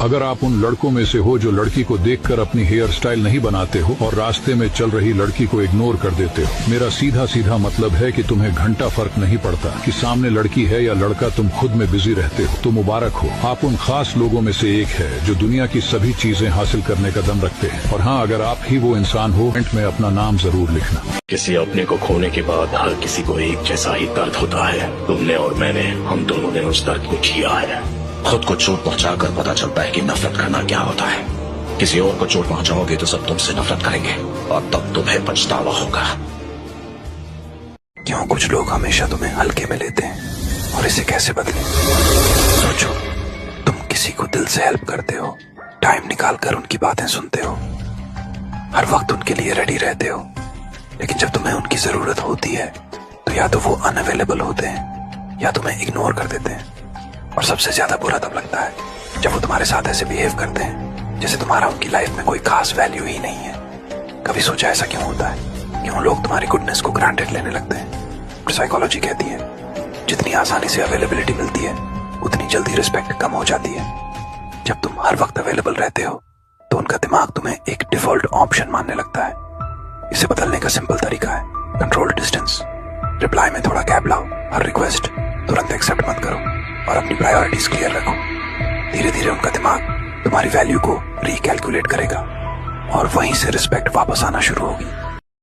अगर आप उन लड़कों में से हो जो लड़की को देखकर अपनी हेयर स्टाइल नहीं बनाते हो और रास्ते में चल रही लड़की को इग्नोर कर देते हो, मेरा सीधा सीधा मतलब है कि तुम्हें घंटा फर्क नहीं पड़ता कि सामने लड़की है या लड़का, तुम खुद में बिजी रहते हो। तो मुबारक हो, आप उन खास लोगों में से एक है जो दुनिया की सभी चीजें हासिल करने का दम रखते हैं। और हाँ, अगर आप ही वो इंसान हो, कमेंट में अपना नाम जरूर लिखना। किसी अपने को खोने के बाद हर किसी को एक जैसा ही दर्द होता है। तुमने और मैंने, हम दोनों ने उस दर्द को जिया है। खुद को चोट पहुंचाकर पता चलता है कि नफरत करना क्या होता है। किसी और को चोट पहुंचाओगे तो सब तुमसे नफरत करेंगे और तब तुम्हें पछतावा होगा। क्यों कुछ लोग हमेशा तुम्हें हल्के में लेते हैं और इसे कैसे बदलें? सोचो, तुम किसी को दिल से हेल्प करते हो, टाइम निकाल कर उनकी बातें सुनते हो, हर वक्त उनके लिए रेडी रहते हो, लेकिन जब तुम्हें उनकी जरूरत होती है तो या तो वो अनअवेलेबल होते हैं या तुम्हें इग्नोर कर देते हैं। और सबसे ज्यादा बुरा तब लगता है जब वो तुम्हारे साथ ऐसे बिहेव करते हैं जैसे तुम्हारा उनकी लाइफ में कोई खास वैल्यू ही नहीं है। कभी सोचा ऐसा क्यों होता है? क्यों लोग तुम्हारी गुडनेस को ग्रांटेड लेने लगते हैं? साइकोलॉजी कहती है जितनी आसानी से अवेलेबिलिटी मिलती है उतनी जल्दी रिस्पेक्ट कम हो जाती है। जब तुम हर वक्त अवेलेबल रहते हो तो उनका दिमाग तुम्हें एक डिफॉल्ट ऑप्शन मानने लगता है। इसे बदलने का सिंपल तरीका है कंट्रोल डिस्टेंस। रिप्लाई में थोड़ा गैप लाओ, हर रिक्वेस्ट तुरंत एक्सेप्ट मत करो और अपनी प्रायोरिटीज क्लियर रखो। धीरे धीरे उनका दिमाग तुम्हारी वैल्यू को रिकैलकुलेट करेगा और वहीं से रिस्पेक्ट वापस आना शुरू होगी।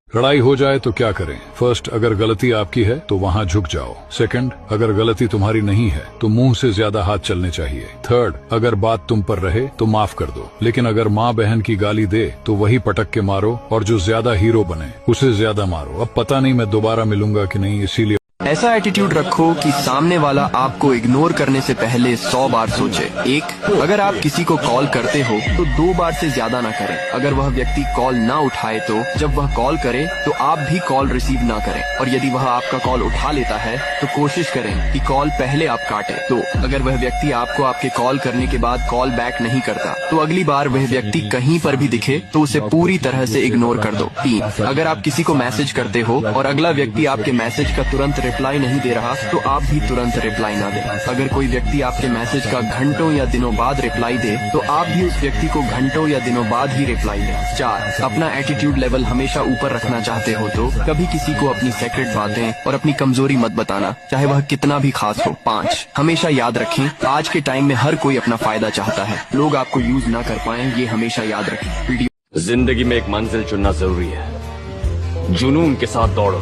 लड़ाई हो जाए तो क्या करें? फर्स्ट, अगर गलती आपकी है तो वहाँ झुक जाओ। सेकंड, अगर गलती तुम्हारी नहीं है तो मुंह से ज्यादा हाथ चलने चाहिए। थर्ड, अगर बात तुम पर रहे तो माफ कर दो, लेकिन अगर माँ बहन की गाली दे तो वही पटक के मारो और जो ज्यादा हीरो बने उसे ज्यादा मारो। अब पता नहीं मैं दोबारा मिलूंगा कि नहीं, इसीलिए ऐसा एटीट्यूड रखो कि सामने वाला आपको इग्नोर करने से पहले 100 बार सोचे। एक, अगर आप किसी को कॉल करते हो तो 2 बार से ज्यादा ना करें। अगर वह व्यक्ति कॉल ना उठाए तो जब वह कॉल करे तो आप भी कॉल रिसीव ना करें। और यदि वह आपका कॉल उठा लेता है तो कोशिश करें कि कॉल पहले आप काटें। तो अगर वह व्यक्ति आपको आपके कॉल करने के बाद कॉल बैक नहीं करता तो अगली बार वह व्यक्ति कहीं पर भी दिखे तो उसे पूरी तरह से इग्नोर कर दो। 3, अगर आप किसी को मैसेज करते हो और अगला व्यक्ति आपके मैसेज का तुरंत रिप्लाई नहीं दे रहा तो आप भी तुरंत रिप्लाई ना दें। अगर कोई व्यक्ति आपके मैसेज का घंटों या दिनों बाद रिप्लाई दे तो आप भी उस व्यक्ति को घंटों या दिनों बाद ही रिप्लाई दें। 4, अपना एटीट्यूड लेवल हमेशा ऊपर रखना चाहते हो तो कभी किसी को अपनी सीक्रेट बातें और अपनी कमजोरी मत बताना, चाहे वह कितना भी खास हो। 5, हमेशा याद रखें आज के टाइम में हर कोई अपना फायदा चाहता है, लोग आपको यूज ना कर पाए ये हमेशा याद रखें। जिंदगी में एक मंजिल चुनना जरूरी है। जुनून के साथ दौड़ो,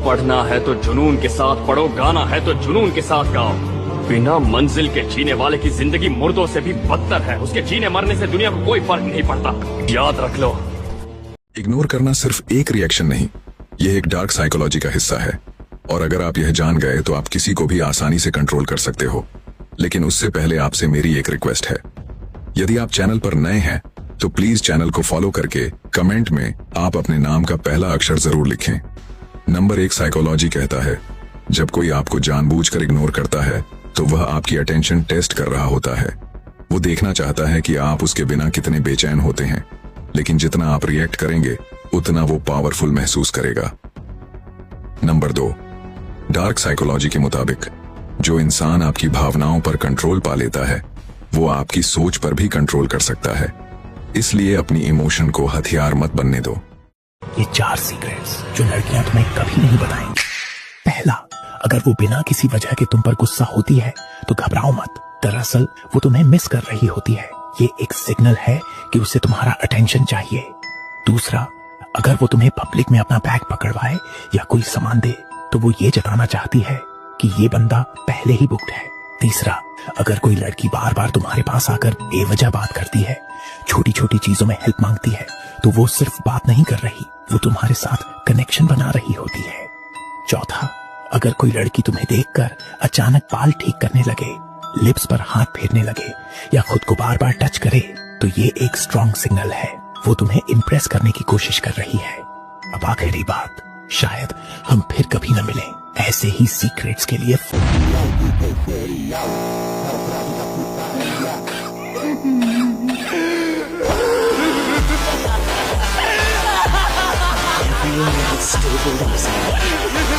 पढ़ना है तो जुनून के साथ पढ़ो, गाना है तो जुनून के साथ गाओ। बिना मंजिल के जीने वाले की जिंदगी मुर्दों से भी बदतर है। उसके जीने मरने से दुनिया को कोई फर्क नहीं पड़ता, याद रख लो। इग्नोर करना सिर्फ एक रिएक्शन नहीं, यह एक डार्क साइकोलॉजी का हिस्सा है। और अगर आप यह जान गए तो आप किसी को भी आसानी से कंट्रोल कर सकते हो। लेकिन उससे पहले आपसे मेरी एक रिक्वेस्ट है, यदि आप चैनल पर नए हैं तो प्लीज चैनल को फॉलो करके कमेंट में आप अपने नाम का पहला अक्षर जरूर लिखें। नंबर 1 साइकोलॉजी कहता है जब कोई आपको जानबूझकर इग्नोर करता है तो वह आपकी अटेंशन टेस्ट कर रहा होता है। वो देखना चाहता है कि आप उसके बिना कितने बेचैन होते हैं, लेकिन जितना आप रिएक्ट करेंगे उतना वो पावरफुल महसूस करेगा। नंबर 2, डार्क साइकोलॉजी के मुताबिक जो इंसान आपकी भावनाओं पर कंट्रोल पा लेता है वो आपकी सोच पर भी कंट्रोल कर सकता है। इसलिए अपनी इमोशन को हथियार मत बनने दो। ये 4 सीक्रेट्स जो लड़कियां तुम्हें कभी नहीं बताएंगी। पहला, अगर वो बिना किसी वजह के तुम पर गुस्सा होती है तो घबराओ मत, दरअसल वो तुम्हें मिस कर रही होती है। ये एक सिग्नल है कि उसे तुम्हारा अटेंशन चाहिए। दूसरा, अगर वो तुम्हें पब्लिक में अपना बैग पकड़वाए या कोई सामान दे तो वो ये जताना चाहती है कि ये बंदा पहले ही बुक्ड है। तीसरा, अगर कोई लड़की बार बार तुम्हारे पास आकर बेवजह बात करती है, छोटी छोटी चीजों में हेल्प मांगती है, तो वो सिर्फ बात नहीं कर रही, वो तुम्हारे साथ कनेक्शन बना रही होती है। चौथा, अगर कोई लड़की तुम्हें देखकर अचानक बाल ठीक करने लगे, लिप्स पर हाथ फेरने लगे या खुद को बार बार टच करे तो ये एक स्ट्रॉन्ग सिग्नल है, वो तुम्हें इम्प्रेस करने की कोशिश कर रही है। अब आखिरी बात, शायद हम फिर कभी न मिलें। ऐसे ही सीक्रेट्स के लिए Everyone still believes in me.